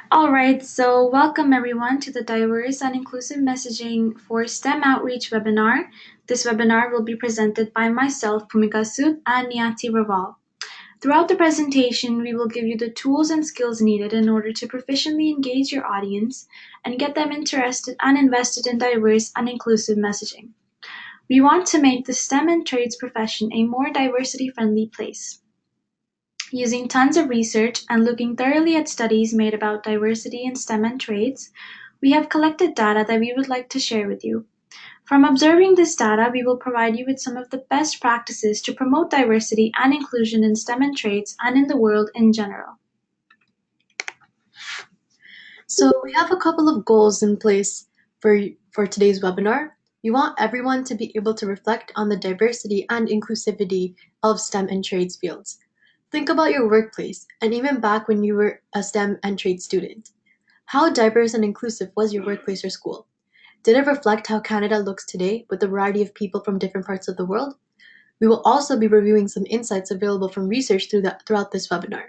All right, so welcome everyone to the Diverse and Inclusive Messaging for STEM Outreach webinar. This webinar will be presented by myself, Pumika Sood, and Niyati Raval. Throughout the presentation, we will give you the tools and skills needed in order to proficiently engage your audience and get them interested and invested in diverse and inclusive messaging. We want to make the STEM and trades profession a more diversity-friendly place. Using tons of research and looking thoroughly at studies made about diversity in STEM and trades, we have collected data that we would like to share with you. From observing this data, we will provide you with some of the best practices to promote diversity and inclusion in STEM and trades and in the world in general. So we have a couple of goals in place for today's webinar. We want everyone to be able to reflect on the diversity and inclusivity of STEM and trades fields. Think about your workplace and even back when you were a STEM and trade student. How diverse and inclusive was your workplace or school? Did it reflect how Canada looks today with a variety of people from different parts of the world? We will also be reviewing some insights available from research throughout this webinar.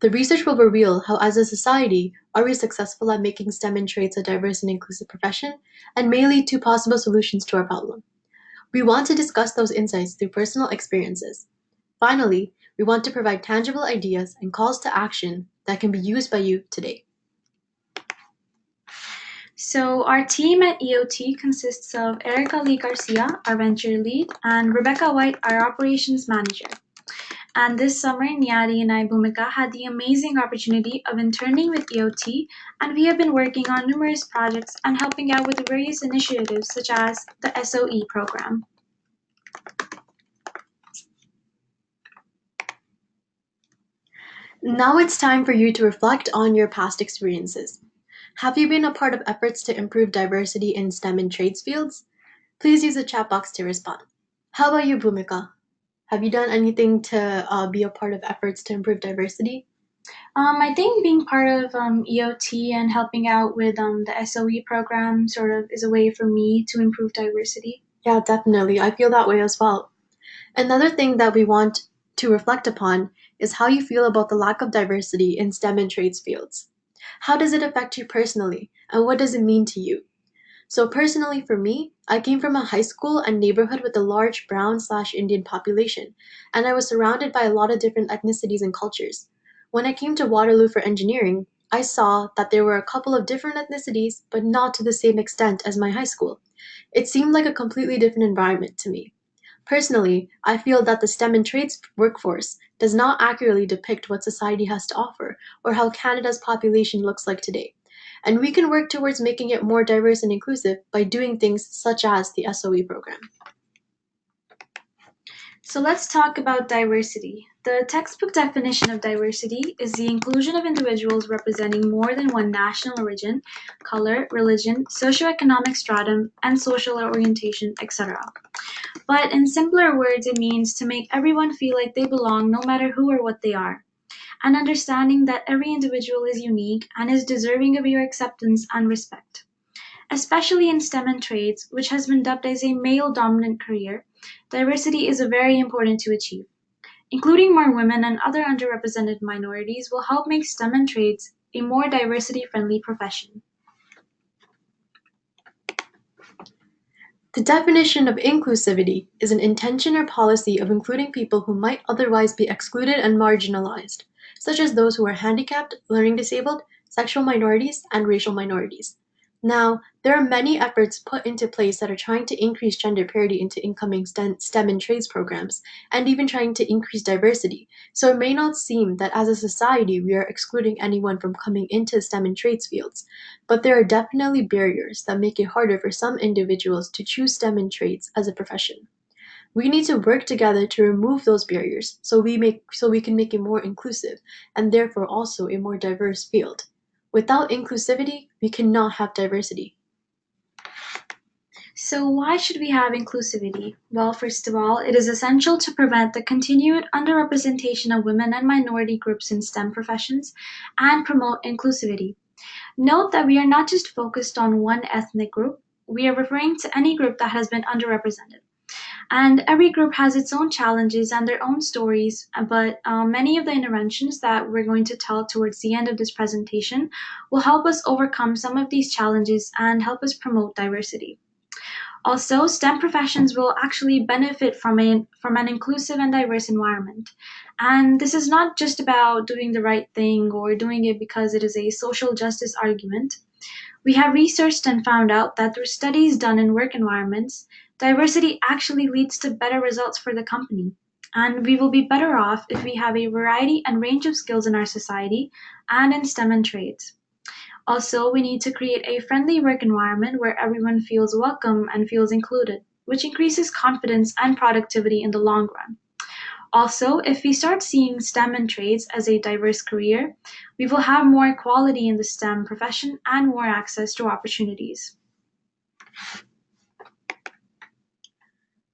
The research will reveal how, as a society, are we successful at making STEM and trades a diverse and inclusive profession, and may lead to possible solutions to our problem. We want to discuss those insights through personal experiences. Finally, we want to provide tangible ideas and calls to action that can be used by you today. So our team at EOT consists of Erica Lee Garcia, our venture lead, and Rebecca White, our operations manager. And this summer, Niyari and I, Bhumika, had the amazing opportunity of interning with EOT, and we have been working on numerous projects and helping out with various initiatives such as the SOE program. Now it's time for you to reflect on your past experiences. Have you been a part of efforts to improve diversity in STEM and trades fields? Please use the chat box to respond. How about you, Bhumika? Have you done anything to be a part of efforts to improve diversity? I think being part of EOT and helping out with the SOE program sort of is a way for me to improve diversity. Yeah, definitely. I feel that way as well. Another thing that we want to reflect upon is how you feel about the lack of diversity in STEM and trades fields. How does it affect you personally, and what does it mean to you? So personally for me, I came from a high school and neighborhood with a large brown/Indian population, and I was surrounded by a lot of different ethnicities and cultures. When I came to Waterloo for engineering, I saw that there were a couple of different ethnicities, but not to the same extent as my high school. It seemed like a completely different environment to me. Personally, I feel that the STEM and trades workforce does not accurately depict what society has to offer or how Canada's population looks like today. And we can work towards making it more diverse and inclusive by doing things such as the SOE program. So let's talk about diversity. The textbook definition of diversity is the inclusion of individuals representing more than one national origin, color, religion, socioeconomic stratum, and social orientation, etc. But in simpler words, it means to make everyone feel like they belong no matter who or what they are, and understanding that every individual is unique and is deserving of your acceptance and respect. Especially in STEM and trades, which has been dubbed as a male-dominant career, diversity is very important to achieve. Including more women and other underrepresented minorities will help make STEM and trades a more diversity-friendly profession. The definition of inclusivity is an intention or policy of including people who might otherwise be excluded and marginalized, such as those who are handicapped, learning disabled, sexual minorities, and racial minorities. Now, there are many efforts put into place that are trying to increase gender parity into incoming STEM and trades programs, and even trying to increase diversity. So it may not seem that as a society we are excluding anyone from coming into STEM and trades fields, but there are definitely barriers that make it harder for some individuals to choose STEM and trades as a profession. We need to work together to remove those barriers so we can make it more inclusive and therefore also a more diverse field. Without inclusivity, we cannot have diversity. So why should we have inclusivity? Well, first of all, it is essential to prevent the continued underrepresentation of women and minority groups in STEM professions and promote inclusivity. Note that we are not just focused on one ethnic group, we are referring to any group that has been underrepresented. And every group has its own challenges and their own stories, but many of the interventions that we're going to tell towards the end of this presentation will help us overcome some of these challenges and help us promote diversity. Also, STEM professions will actually benefit from an inclusive and diverse environment. And this is not just about doing the right thing or doing it because it is a social justice argument. We have researched and found out that through studies done in work environments, diversity actually leads to better results for the company. And we will be better off if we have a variety and range of skills in our society and in STEM and trades. Also, we need to create a friendly work environment where everyone feels welcome and feels included, which increases confidence and productivity in the long run. Also, if we start seeing STEM and trades as a diverse career, we will have more equality in the STEM profession and more access to opportunities.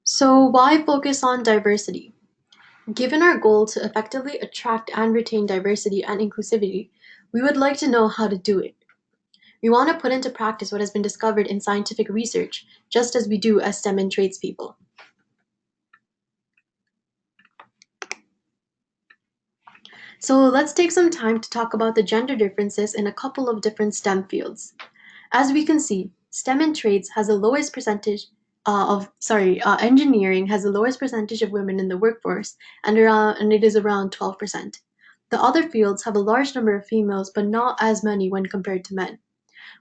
So, why focus on diversity? Given our goal to effectively attract and retain diversity and inclusivity, we would like to know how to do it. We want to put into practice what has been discovered in scientific research, just as we do as STEM and tradespeople. So let's take some time to talk about the gender differences in a couple of different STEM fields. As we can see, STEM and trades has the lowest percentage engineering has the lowest percentage of women in the workforce, and it is around 12%. The other fields have a large number of females, but not as many when compared to men.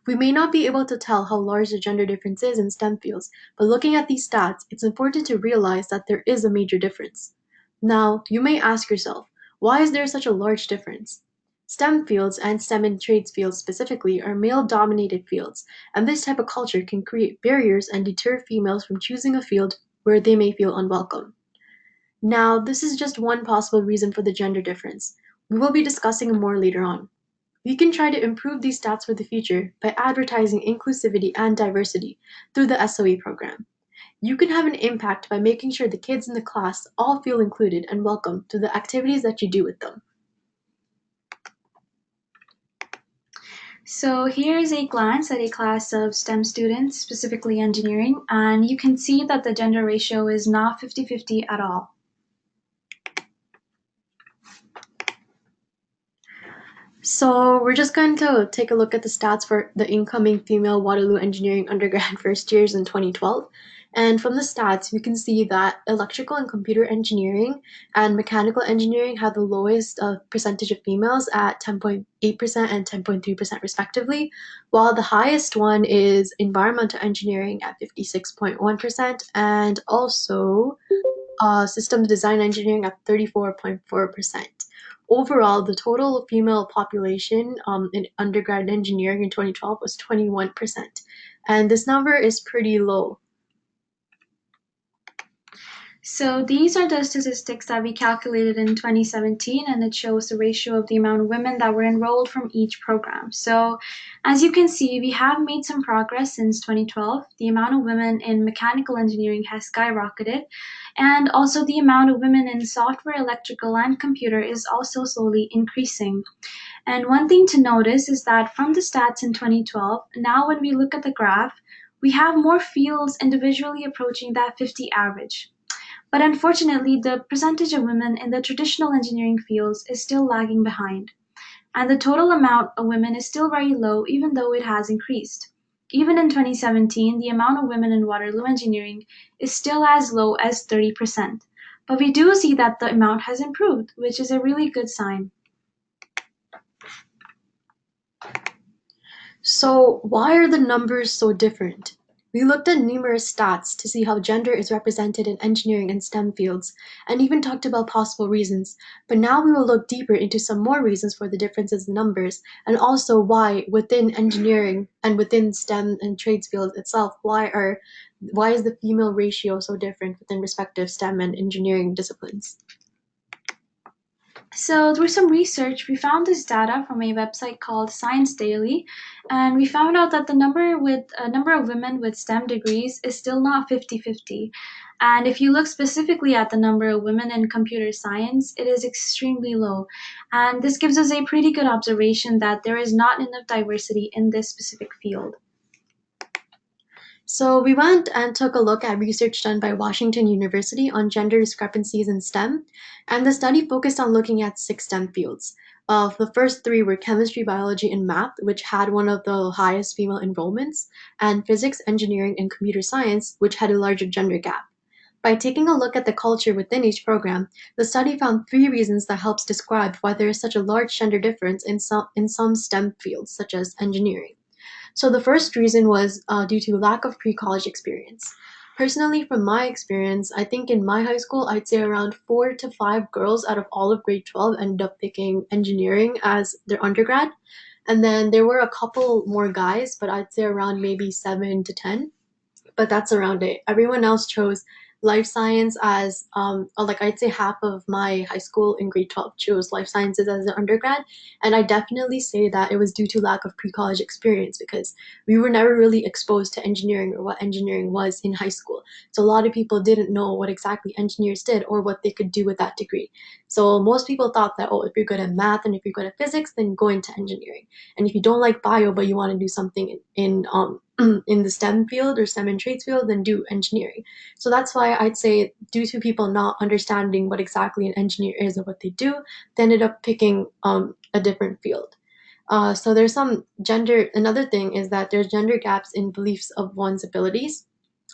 We may not be able to tell how large the gender difference is in STEM fields, but looking at these stats, it's important to realize that there is a major difference. Now, you may ask yourself, why is there such a large difference? STEM fields and STEM and trades fields specifically are male-dominated fields, and this type of culture can create barriers and deter females from choosing a field where they may feel unwelcome. Now, this is just one possible reason for the gender difference. We will be discussing more later on. We can try to improve these stats for the future by advertising inclusivity and diversity through the SOE program. You can have an impact by making sure the kids in the class all feel included and welcome to the activities that you do with them. So here is a glance at a class of STEM students, specifically engineering, and you can see that the gender ratio is not 50-50 at all. So we're just going to take a look at the stats for the incoming female Waterloo Engineering undergrad first years in 2012. And from the stats, we can see that electrical and computer engineering and mechanical engineering have the lowest percentage of females at 10.8% and 10.3% respectively, while the highest one is environmental engineering at 56.1% and also systems design engineering at 34.4%. Overall, the total female population in undergrad engineering in 2012 was 21%, and this number is pretty low. So these are the statistics that we calculated in 2017, and it shows the ratio of the amount of women that were enrolled from each program. So as you can see, we have made some progress since 2012. The amount of women in mechanical engineering has skyrocketed, and also the amount of women in software, electrical, and computer is also slowly increasing. And one thing to notice is that from the stats in 2012, now when we look at the graph, we have more fields individually approaching that 50 average. But unfortunately, the percentage of women in the traditional engineering fields is still lagging behind, and the total amount of women is still very low even though it has increased. Even in 2017, the amount of women in Waterloo Engineering is still as low as 30%. But we do see that the amount has improved, which is a really good sign. So why are the numbers so different? We looked at numerous stats to see how gender is represented in engineering and STEM fields, and even talked about possible reasons, but now we will look deeper into some more reasons for the differences in numbers, and also why within engineering and within STEM and trades fields itself, why is the female ratio so different within respective STEM and engineering disciplines? So through some research, we found this data from a website called Science Daily, and we found out that the number of women with STEM degrees is still not 50-50. And if you look specifically at the number of women in computer science, it is extremely low. And this gives us a pretty good observation that there is not enough diversity in this specific field. So we went and took a look at research done by Washington University on gender discrepancies in STEM, and the study focused on looking at six STEM fields. The first three were chemistry, biology, and math, which had one of the highest female enrollments, and physics, engineering, and computer science, which had a larger gender gap. By taking a look at the culture within each program, the study found three reasons that helps describe why there is such a large gender difference in some STEM fields, such as engineering. So the first reason was due to lack of pre-college experience. Personally, from my experience, I think in my high school, I'd say around 4 to 5 girls out of all of grade 12 ended up picking engineering as their undergrad. And then there were a couple more guys, but I'd say around maybe 7 to 10, but that's around it. Everyone else chose life science as like I'd say half of my high school in grade 12 chose life sciences as an undergrad, and I definitely say that it was due to lack of pre-college experience because we were never really exposed to engineering or what engineering was in high school. So a lot of people didn't know what exactly engineers did or what they could do with that degree. So most people thought that, oh, if you're good at math and if you're good at physics, then go into engineering. And if you don't like bio but you want to do something in in the STEM field or STEM and trades field, then do engineering. So that's why I'd say, due to people not understanding what exactly an engineer is or what they do, they ended up picking a different field. So there's some gender. Another thing is that there's gender gaps in beliefs of one's abilities.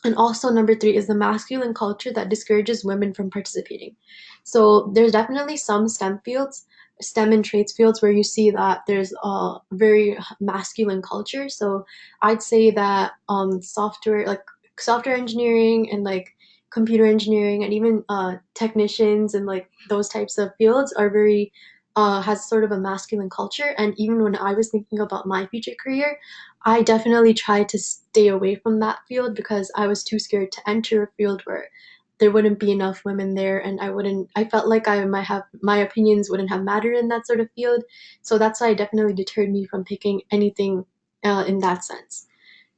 And also, number three is the masculine culture that discourages women from participating. So there's definitely some STEM fields, STEM and trades fields, where you see that there's a very masculine culture. So I'd say that software engineering and like computer engineering and even technicians and like those types of fields are very has sort of a masculine culture. And even when I was thinking about my future career, I definitely tried to stay away from that field because I was too scared to enter a field where there wouldn't be enough women there, and I felt like I might have my opinions wouldn't have mattered in that sort of field. So that's why it definitely deterred me from picking anything in that sense.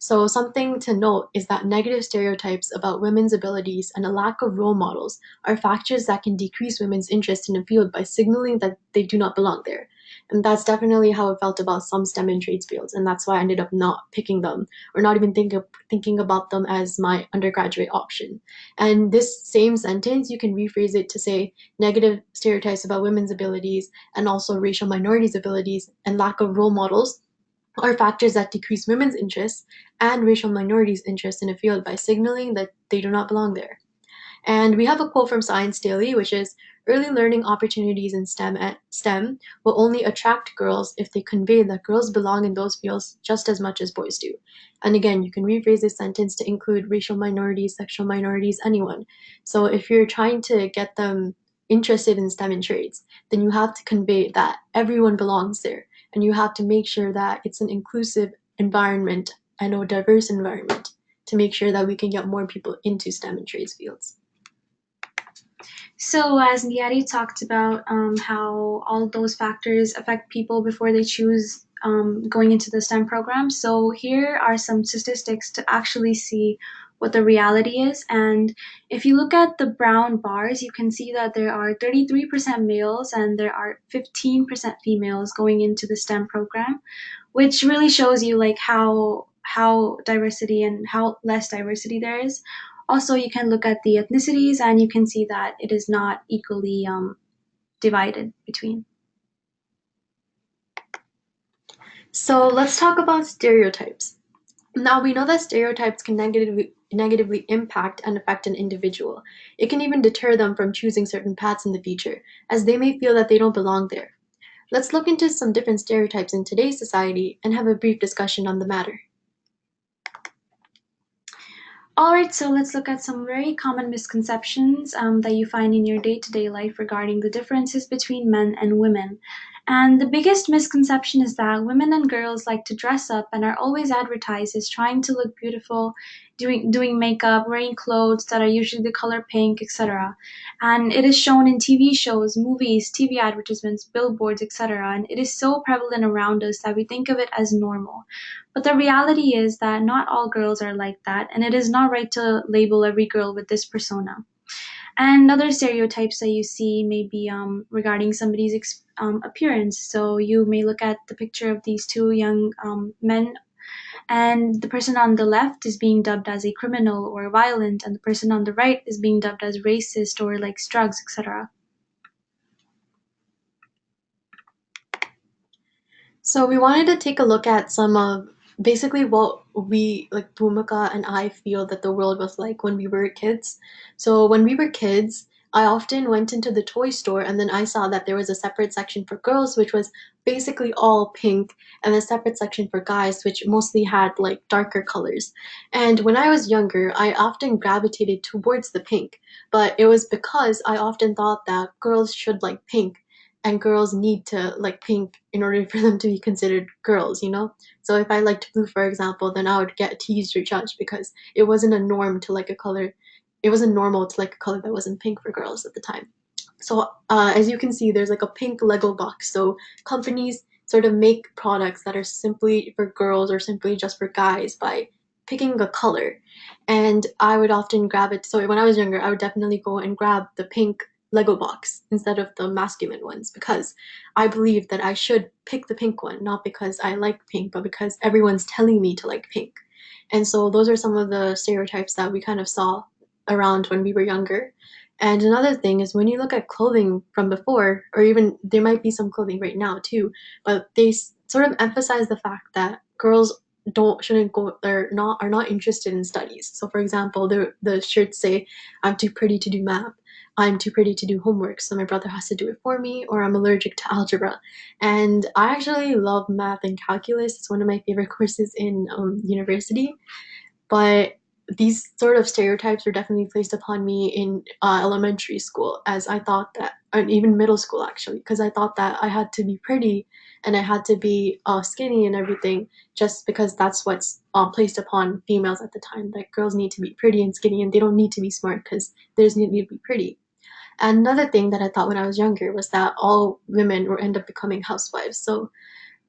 So something to note is that negative stereotypes about women's abilities and a lack of role models are factors that can decrease women's interest in a field by signaling that they do not belong there. And that's definitely how I felt about some STEM and trades fields, and that's why I ended up not picking them or not even thinking about them as my undergraduate option. And this same sentence, you can rephrase it to say negative stereotypes about women's abilities and also racial minorities' abilities and lack of role models are factors that decrease women's interests and racial minorities' interest in a field by signaling that they do not belong there. And we have a quote from Science Daily, which is early learning opportunities in STEM will only attract girls if they convey that girls belong in those fields just as much as boys do. And again, you can rephrase this sentence to include racial minorities, sexual minorities, anyone. So if you're trying to get them interested in STEM and trades, then you have to convey that everyone belongs there. And you have to make sure that it's an inclusive environment and a diverse environment to make sure that we can get more people into STEM and trades fields. So, as Niari talked about, how all those factors affect people before they choose going into the STEM program. So, here are some statistics to actually see what the reality is. And if you look at the brown bars, you can see that there are 33% males and there are 15% females going into the STEM program, which really shows you like how diversity and how less diversity there is. Also, you can look at the ethnicities and you can see that it is not equally divided between. So let's talk about stereotypes. Now we know that stereotypes can negatively impact and affect an individual. It can even deter them from choosing certain paths in the future, as they may feel that they don't belong there. Let's look into some different stereotypes in today's society and have a brief discussion on the matter. Alright, so let's look at some very common misconceptions that you find in your day to day life regarding the differences between men and women. And the biggest misconception is that women and girls like to dress up and are always advertised as trying to look beautiful, doing makeup, wearing clothes that are usually the color pink, etc. And it is shown in TV shows, movies, TV advertisements, billboards, etc. And it is so prevalent around us that we think of it as normal. But the reality is that not all girls are like that, and it is not right to label every girl with this persona. And other stereotypes that you see may be regarding somebody's appearance. So you may look at the picture of these two young men and the person on the left is being dubbed as a criminal or violent, and the person on the right is being dubbed as racist or likes drugs, etc. So we wanted to take a look at some of basically what we, like Bhumika and I, feel that the world was like when we were kids. So when we were kids, I often went into the toy store and then I saw that there was a separate section for girls, which was basically all pink, and a separate section for guys, which mostly had like darker colors. And when I was younger, I often gravitated towards the pink, but it was because I often thought that girls should like pink and girls need to like pink in order for them to be considered girls, you know? So if I liked blue, for example, then I would get teased or judged because it wasn't a norm to like a color. It wasn't normal to like a color that wasn't pink for girls at the time. So as you can see, there's like a pink Lego box. So companies sort of make products that are simply for girls or simply just for guys by picking a color. And I would often grab it. So when I was younger, I would definitely go and grab the pink Lego box instead of the masculine ones because I believe that I should pick the pink one, not because I like pink, but because everyone's telling me to like pink. And so those are some of the stereotypes that we kind of saw around when we were younger. And another thing is when you look at clothing from before, or even there might be some clothing right now too, but they sort of emphasize the fact that girls don't shouldn't go they're not are not interested in studies. So for example, the shirts say, "I'm too pretty to do math. I'm too pretty to do homework, so my brother has to do it for me," or "I'm allergic to algebra." And I actually love math and calculus. It's one of my favorite courses in university. But these sort of stereotypes were definitely placed upon me in elementary school, as I thought that, and even middle school actually, because I thought that I had to be pretty and I had to be skinny and everything, just because that's what's placed upon females at the time. That girls need to be pretty and skinny, and they don't need to be smart because they just need to be pretty. And another thing that I thought when I was younger was that all women would end up becoming housewives. So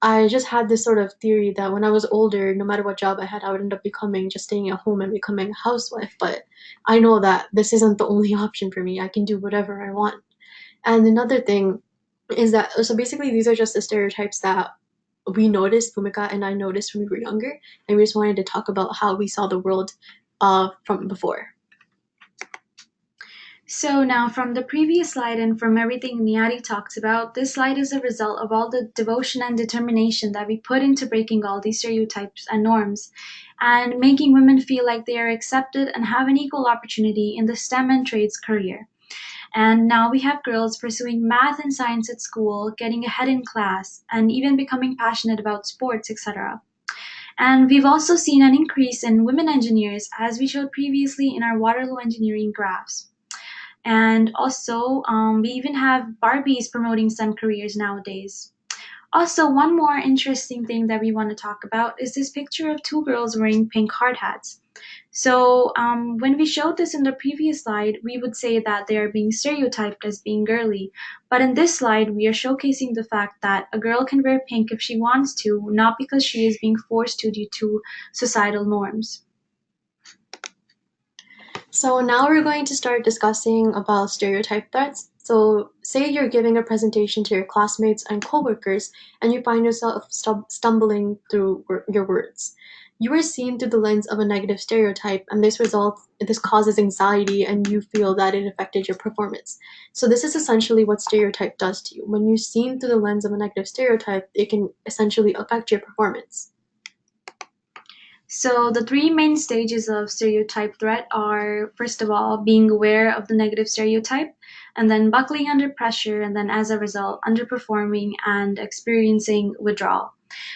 I just had this sort of theory that when I was older, no matter what job I had, I would end up becoming just staying at home and becoming a housewife. But I know that this isn't the only option for me. I can do whatever I want. And another thing is that, so basically, these are just the stereotypes that we noticed, Bhumika and I noticed when we were younger, and we just wanted to talk about how we saw the world from before. So now from the previous slide and from everything Niyati talked about, this slide is a result of all the devotion and determination that we put into breaking all these stereotypes and norms and making women feel like they are accepted and have an equal opportunity in the STEM and trades career. And now we have girls pursuing math and science at school, getting ahead in class, and even becoming passionate about sports, etc. And we've also seen an increase in women engineers, as we showed previously in our Waterloo engineering graphs. And also, we even have Barbies promoting STEM careers nowadays. Also, one more interesting thing that we want to talk about is this picture of two girls wearing pink hard hats. So, when we showed this in the previous slide, we would say that they are being stereotyped as being girly. But in this slide, we are showcasing the fact that a girl can wear pink if she wants to, not because she is being forced to due to societal norms. So now we're going to start discussing about stereotype threats. So say you're giving a presentation to your classmates and coworkers and you find yourself stumbling through your words. You are seen through the lens of a negative stereotype, and this causes anxiety and you feel that it affected your performance. So this is essentially what stereotype does to you. When you're seen through the lens of a negative stereotype, it can essentially affect your performance. So the three main stages of stereotype threat are, first of all, being aware of the negative stereotype, and then buckling under pressure, and then as a result, underperforming and experiencing withdrawal.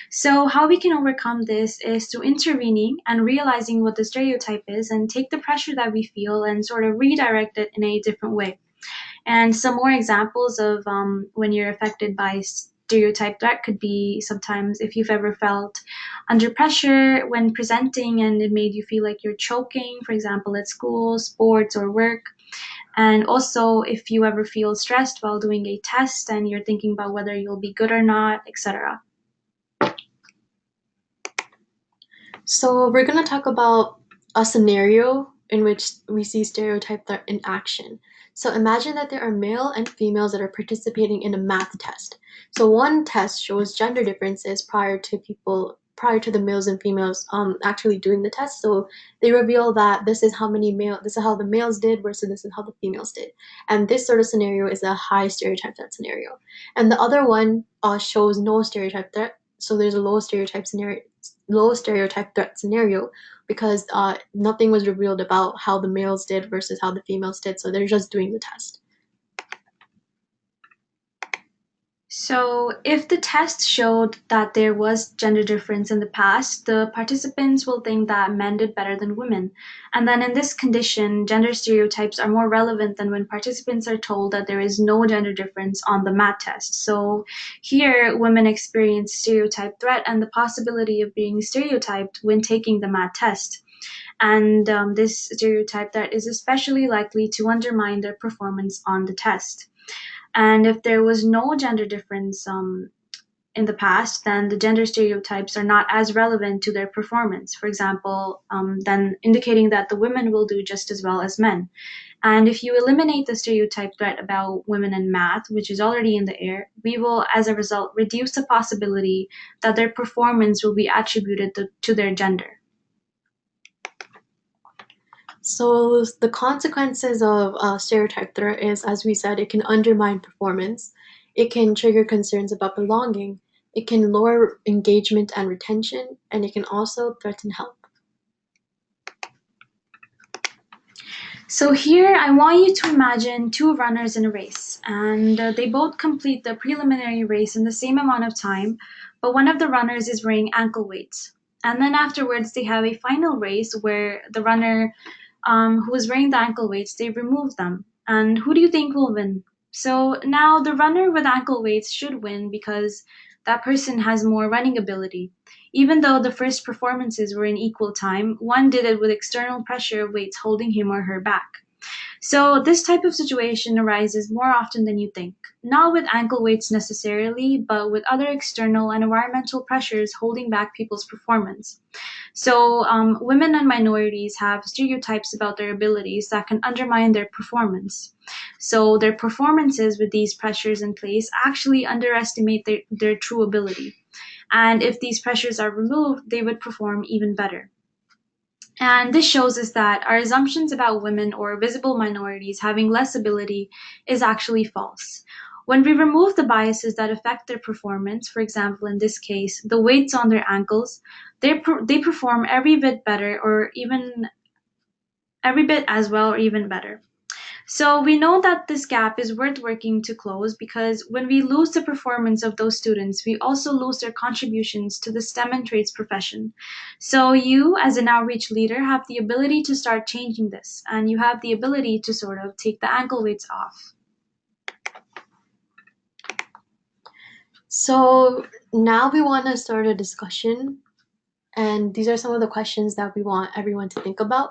So how we can overcome this is through intervening and realizing what the stereotype is and take the pressure that we feel and sort of redirect it in a different way. And some more examples of when you're affected by stereotype threat could be sometimes if you've ever felt under pressure when presenting and it made you feel like you're choking, for example, at school, sports, or work. And also if you ever feel stressed while doing a test and you're thinking about whether you'll be good or not, etc. So we're going to talk about a scenario in which we see stereotype threat in action. So imagine that there are male and females that are participating in a math test. So one test shows gender differences prior to people prior to the males and females actually doing the test. So they reveal that this is how the males did versus this is how the females did. And this sort of scenario is a high stereotype threat scenario. And the other one shows no stereotype threat. So there's a low stereotype threat scenario because nothing was revealed about how the males did versus how the females did. So they're just doing the test. So, if the test showed that there was gender difference in the past, the participants will think that men did better than women. And then in this condition, gender stereotypes are more relevant than when participants are told that there is no gender difference on the math test. So, here, women experience stereotype threat and the possibility of being stereotyped when taking the math test. And this stereotype threat is especially likely to undermine their performance on the test. And if there was no gender difference in the past, then the gender stereotypes are not as relevant to their performance. For example, then indicating that the women will do just as well as men. And if you eliminate the stereotype threat about women in math, which is already in the air, we will, as a result, reduce the possibility that their performance will be attributed to their gender. So the consequences of stereotype threat is, as we said, it can undermine performance, it can trigger concerns about belonging, it can lower engagement and retention, and it can also threaten health. So here I want you to imagine two runners in a race, and they both complete the preliminary race in the same amount of time, but one of the runners is wearing ankle weights. And then afterwards, they have a final race where the runner who was wearing the ankle weights, they remove them. And who do you think will win? So now the runner with ankle weights should win because that person has more running ability. Even though the first performances were in equal time, one did it with external pressure of weights holding him or her back. So this type of situation arises more often than you think, not with ankle weights necessarily, but with other external and environmental pressures holding back people's performance. So women and minorities have stereotypes about their abilities that can undermine their performance. So their performances with these pressures in place actually underestimate their true ability. And if these pressures are removed, they would perform even better. And this shows us that our assumptions about women or visible minorities having less ability is actually false. When we remove the biases that affect their performance, for example, in this case, the weights on their ankles, they perform every bit better or even every bit as well or even better. So we know that this gap is worth working to close because when we lose the performance of those students, we also lose their contributions to the STEM and trades profession. So you, as an outreach leader, have the ability to start changing this, and you have the ability to sort of take the ankle weights off. So now we want to start a discussion, and these are some of the questions that we want everyone to think about.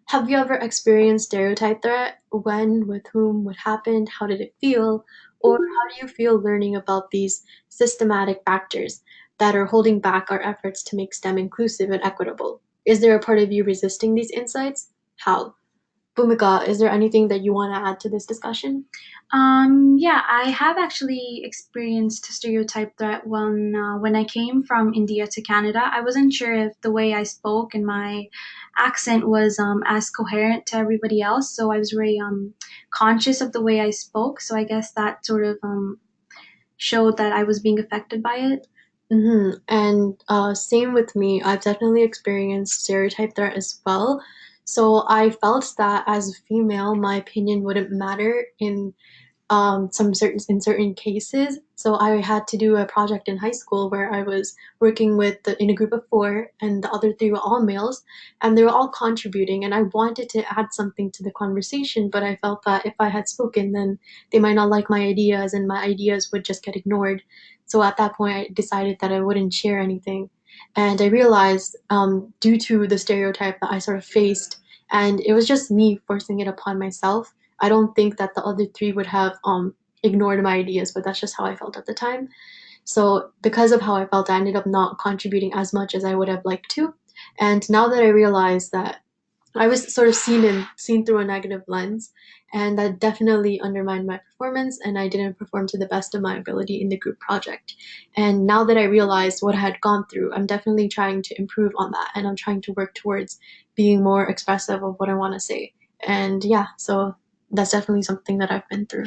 Have you ever experienced stereotype threat? When, with whom, what happened, how did it feel? Or how do you feel learning about these systematic factors that are holding back our efforts to make STEM inclusive and equitable? Is there a part of you resisting these insights? How? Bhumika, is there anything that you want to add to this discussion? Yeah, I have actually experienced stereotype threat when I came from India to Canada. I wasn't sure if the way I spoke and my accent was as coherent to everybody else, so I was very conscious of the way I spoke. So I guess that sort of showed that I was being affected by it. And same with me. I've definitely experienced stereotype threat as well. So I felt that as a female, my opinion wouldn't matter in certain cases. So I had to do a project in high school where I was working in a group of four, and the other three were all males, and they were all contributing. And I wanted to add something to the conversation, but I felt that if I had spoken, then they might not like my ideas, and my ideas would just get ignored. So at that point, I decided that I wouldn't share anything. And I realized, due to the stereotype that I sort of faced, and it was just me forcing it upon myself. I don't think that the other three would have ignored my ideas, but that's just how I felt at the time. So because of how I felt, I ended up not contributing as much as I would have liked to. And now that I realize that I was sort of seen through a negative lens, and that definitely undermined my performance, and I didn't perform to the best of my ability in the group project. And now that I realized what I had gone through, I'm definitely trying to improve on that, and I'm trying to work towards being more expressive of what I want to say. And yeah, so that's definitely something that I've been through.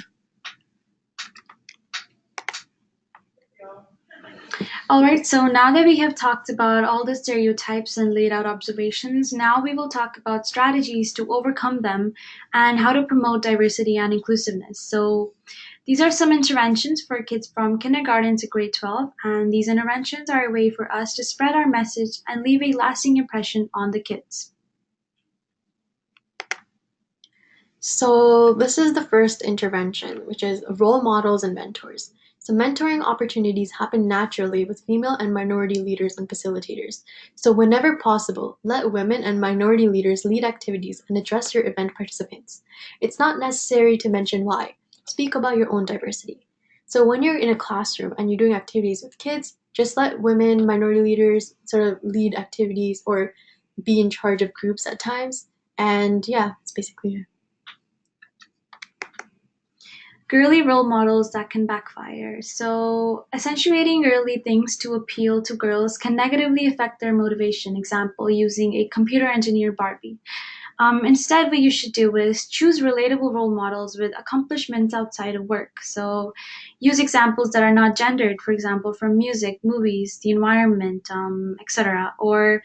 All right, so now that we have talked about all the stereotypes and laid out observations, now we will talk about strategies to overcome them and how to promote diversity and inclusiveness. So, these are some interventions for kids from kindergarten to grade 12, and these interventions are a way for us to spread our message and leave a lasting impression on the kids. So, this is the first intervention, which is role models and mentors. So, mentoring opportunities happen naturally with female and minority leaders and facilitators. So, whenever possible, let women and minority leaders lead activities and address your event participants. It's not necessary to mention why. Speak about your own diversity. So, when you're in a classroom and you're doing activities with kids, just let women, minority leaders sort of lead activities or be in charge of groups at times. And yeah, it's basically it. Girly role models that can backfire. So, accentuating girly things to appeal to girls can negatively affect their motivation. Example, using a computer engineer Barbie. Instead, what you should do is choose relatable role models with accomplishments outside of work. So, use examples that are not gendered, for example, from music, movies, the environment, etc. Or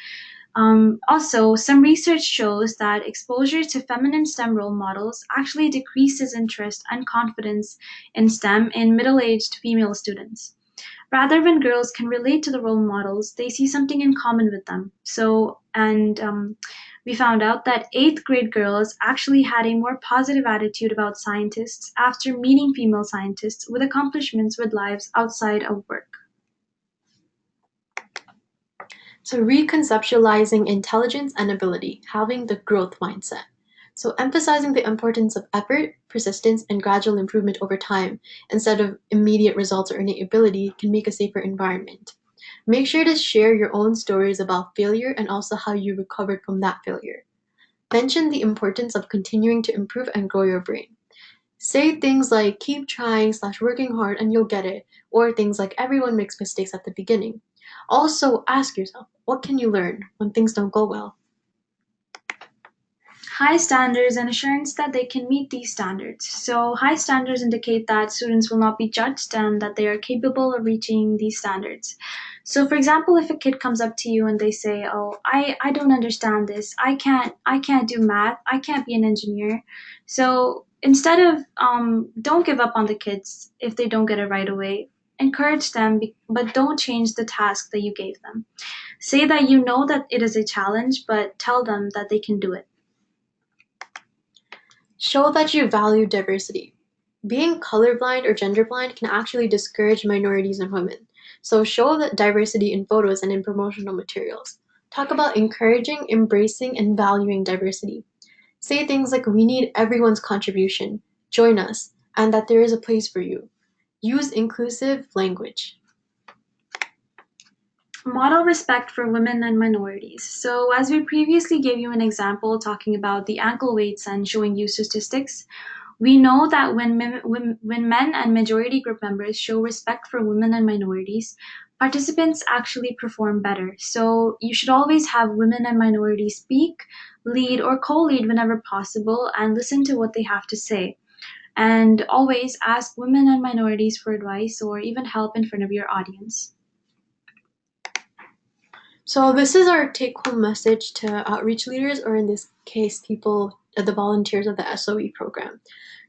also, some research shows that exposure to feminine STEM role models actually decreases interest and confidence in STEM in middle aged female students. Rather, when girls can relate to the role models, they see something in common with them. We found out that eighth grade girls actually had a more positive attitude about scientists after meeting female scientists with accomplishments with lives outside of work. So, reconceptualizing intelligence and ability, having the growth mindset. So, emphasizing the importance of effort, persistence, and gradual improvement over time instead of immediate results or innate ability can make a safer environment. Make sure to share your own stories about failure and also how you recovered from that failure. Mention the importance of continuing to improve and grow your brain. Say things like keep trying slash working hard and you'll get it, or things like everyone makes mistakes at the beginning. Also, ask yourself, what can you learn when things don't go well? High standards and assurance that they can meet these standards. So, high standards indicate that students will not be judged and that they are capable of reaching these standards. So, for example, if a kid comes up to you and they say, "Oh, I don't understand this. I can't do math. I can't be an engineer." So, instead of don't give up on the kids if they don't get it right away. Encourage them, but don't change the task that you gave them. Say that you know that it is a challenge, but tell them that they can do it. Show that you value diversity. Being colorblind or genderblind can actually discourage minorities and women. So show that diversity in photos and in promotional materials. Talk about encouraging, embracing, and valuing diversity. Say things like, we need everyone's contribution, join us, and that there is a place for you. Use inclusive language. Model respect for women and minorities. So, as we previously gave you an example talking about the ankle weights and showing you statistics, we know that when men and majority group members show respect for women and minorities, participants actually perform better. So, you should always have women and minorities speak, lead, or co lead whenever possible and listen to what they have to say. And always ask women and minorities for advice or even help in front of your audience. So this is our take-home message to outreach leaders, or in this case, people, the volunteers of the SOE program.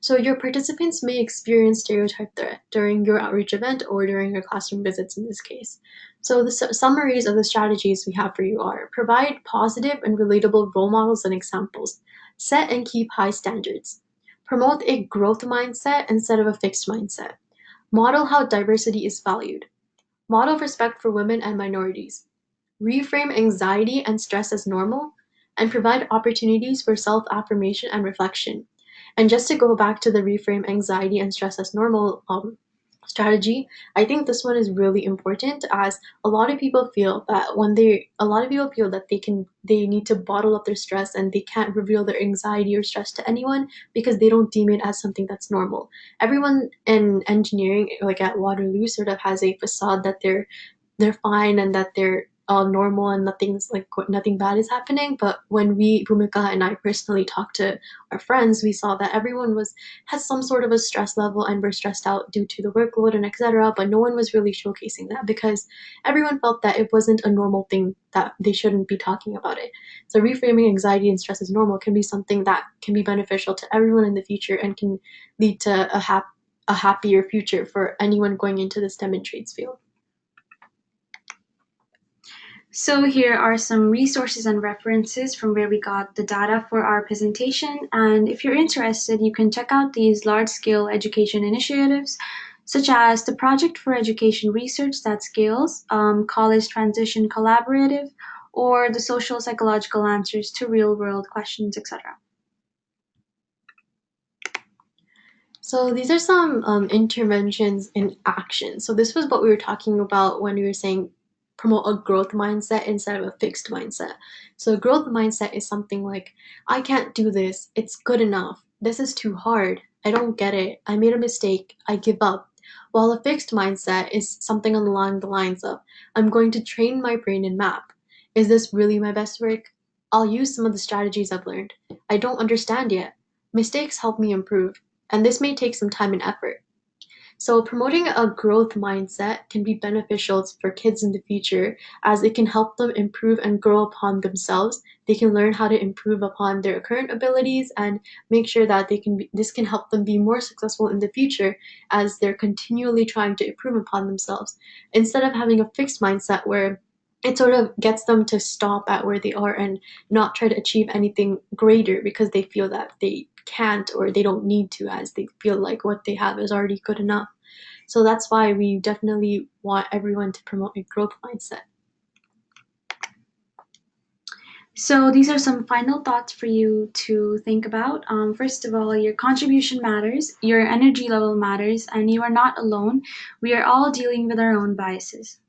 So your participants may experience stereotype threat during your outreach event or during your classroom visits in this case. So the summaries of the strategies we have for you are: provide positive and relatable role models and examples, set and keep high standards, promote a growth mindset instead of a fixed mindset, model how diversity is valued, model respect for women and minorities, reframe anxiety and stress as normal, and provide opportunities for self affirmation and reflection. And just to go back to the reframe anxiety and stress as normal strategy. I think this one is really important as a lot of people feel that they need to bottle up their stress and they can't reveal their anxiety or stress to anyone because they don't deem it as something that's normal. Everyone in engineering, like at Waterloo, sort of has a facade that they're fine and that they're all normal and nothing bad is happening. But when Bhumika and I personally talked to our friends, we saw that everyone was has some sort of a stress level and were stressed out due to the workload and etc. But no one was really showcasing that because everyone felt that it wasn't a normal thing that they shouldn't be talking about it. So reframing anxiety and stress as normal can be something that can be beneficial to everyone in the future and can lead to a happier future for anyone going into the STEM and trades field. So here are some resources and references from where we got the data for our presentation. And if you're interested, you can check out these large-scale education initiatives, such as the Project for Education Research That Scales, College Transition Collaborative, or the Social Psychological Answers to Real-World Questions, etc. So these are some interventions in action. So this was what we were talking about when we were saying promote a growth mindset instead of a fixed mindset. So a growth mindset is something like, I can't do this. It's good enough. This is too hard. I don't get it. I made a mistake. I give up. While a fixed mindset is something along the lines of, I'm going to train my brain and map. Is this really my best work? I'll use some of the strategies I've learned. I don't understand yet. Mistakes help me improve, and this may take some time and effort. So, promoting a growth mindset can be beneficial for kids in the future as it can help them improve and grow upon themselves. They can learn how to improve upon their current abilities and make sure that this can help them be more successful in the future as they're continually trying to improve upon themselves instead of having a fixed mindset where it sort of gets them to stop at where they are and not try to achieve anything greater because they feel that they can't or they don't need to, as they feel like what they have is already good enough. So that's why we definitely want everyone to promote a growth mindset. So these are some final thoughts for you to think about. First of all, your contribution matters, your energy level matters, and you are not alone. We are all dealing with our own biases.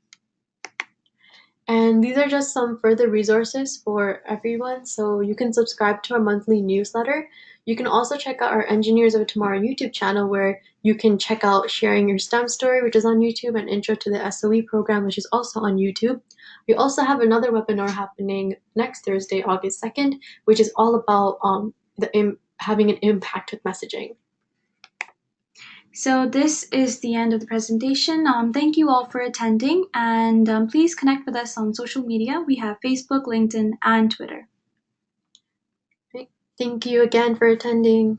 And these are just some further resources for everyone. So you can subscribe to our monthly newsletter. You can also check out our Engineers of Tomorrow YouTube channel where you can check out Sharing Your STEM Story, which is on YouTube, and Intro to the SOE program, which is also on YouTube. We also have another webinar happening next Thursday, August 2nd, which is all about having an impact with messaging. So this is the end of the presentation. Thank you all for attending, and please connect with us on social media. We have Facebook, LinkedIn, and Twitter. Thank you again for attending.